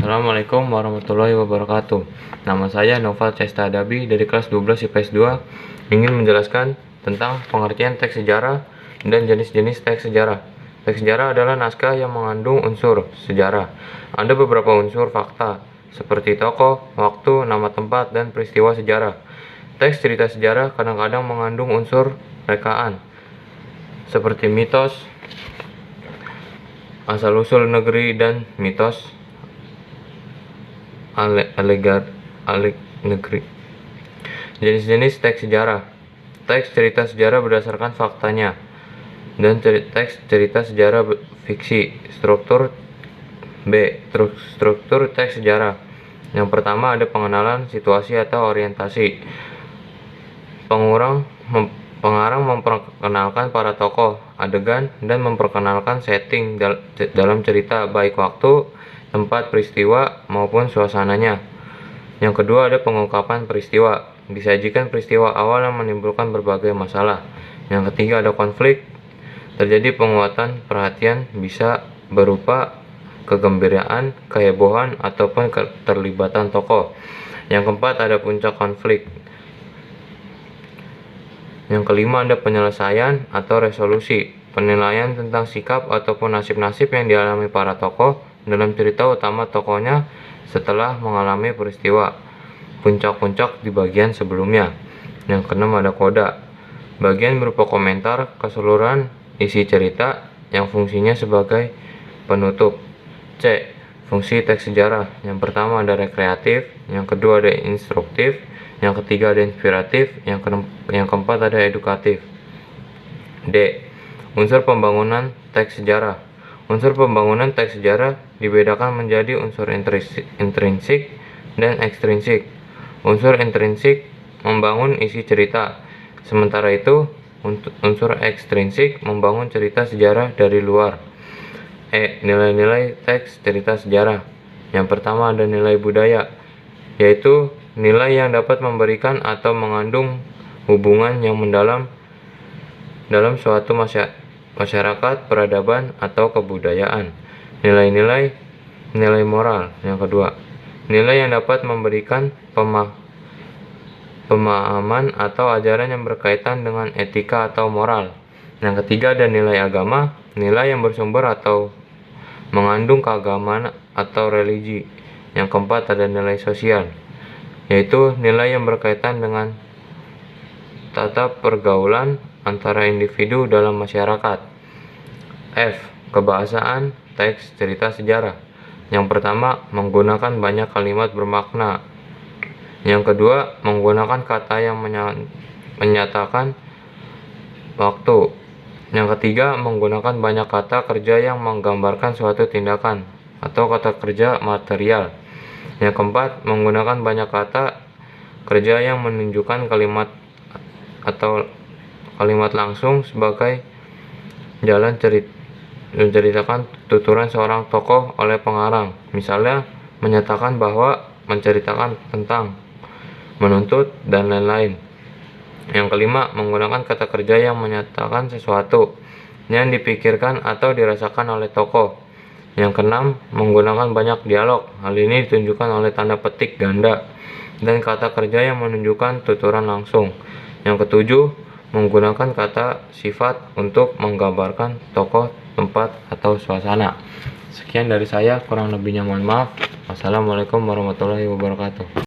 Assalamualaikum warahmatullahi wabarakatuh. Nama saya Noval Cesta Adabi dari kelas 12 IPS 2, ingin menjelaskan tentang pengertian teks sejarah dan jenis-jenis teks sejarah. Teks sejarah adalah naskah yang mengandung unsur sejarah. Ada beberapa unsur fakta, seperti tokoh, waktu, nama tempat, dan peristiwa sejarah. Teks cerita sejarah kadang-kadang mengandung unsur rekaan, seperti mitos, asal-usul negeri, dan mitos negeri. Jenis-jenis teks sejarah. Teks cerita sejarah berdasarkan faktanya, dan teks cerita sejarah fiksi. Struktur teks sejarah. Yang pertama ada pengenalan, situasi atau orientasi. Pengarang memperkenalkan para tokoh, adegan, dan memperkenalkan setting dalam cerita, baik waktu, tempat peristiwa, maupun suasananya. Yang kedua ada pengungkapan peristiwa. Disajikan peristiwa awal yang menimbulkan berbagai masalah. Yang ketiga ada konflik. Terjadi penguatan perhatian, bisa berupa kegembiraan, kehebohan, ataupun keterlibatan tokoh. Yang keempat ada puncak konflik. Yang kelima ada penyelesaian atau resolusi, penilaian tentang sikap ataupun nasib-nasib yang dialami para tokoh dalam cerita utama tokohnya setelah mengalami peristiwa. Puncak-puncak di bagian sebelumnya. Yang keenam ada koda, bagian berupa komentar keseluruhan isi cerita yang fungsinya sebagai penutup. C. Fungsi teks sejarah. Yang pertama ada rekreatif, yang kedua ada instruktif, yang ketiga ada inspiratif, yang keempat ada edukatif. D. Unsur pembangunan teks sejarah. Unsur pembangunan teks sejarah dibedakan menjadi unsur intrinsik dan ekstrinsik. Unsur intrinsik membangun isi cerita, sementara itu unsur ekstrinsik membangun cerita sejarah dari luar. E. Nilai-nilai teks cerita sejarah. Yang pertama ada nilai budaya, yaitu nilai yang dapat memberikan atau mengandung hubungan yang mendalam dalam suatu masyarakat, peradaban, atau kebudayaan. Nilai moral. Yang kedua, nilai yang dapat memberikan pemahaman atau ajaran yang berkaitan dengan etika atau moral. Yang ketiga ada nilai agama, nilai yang bersumber atau mengandung keagamaan atau religi. Yang keempat ada nilai sosial, yaitu nilai yang berkaitan dengan tata pergaulan antara individu dalam masyarakat. F. Kebahasaan teks cerita sejarah. Yang pertama, menggunakan banyak kalimat bermakna. Yang kedua, menggunakan kata yang menyatakan waktu. Yang ketiga, menggunakan banyak kata kerja yang menggambarkan suatu tindakan atau kata kerja material. Yang keempat, menggunakan banyak kata kerja yang menunjukkan kalimat atau kalimat langsung sebagai jalan menceritakan tuturan seorang tokoh oleh pengarang. Misalnya, menyatakan bahwa, menceritakan tentang, menuntut, dan lain-lain. Yang kelima, menggunakan kata kerja yang menyatakan sesuatu yang dipikirkan atau dirasakan oleh tokoh. Yang keenam, menggunakan banyak dialog. Hal ini ditunjukkan oleh tanda petik ganda dan kata kerja yang menunjukkan tuturan langsung. Yang ketujuh, menggunakan kata sifat untuk menggambarkan tokoh, tempat, atau suasana. Sekian dari saya, kurang lebihnya mohon maaf. Wassalamualaikum warahmatullahi wabarakatuh.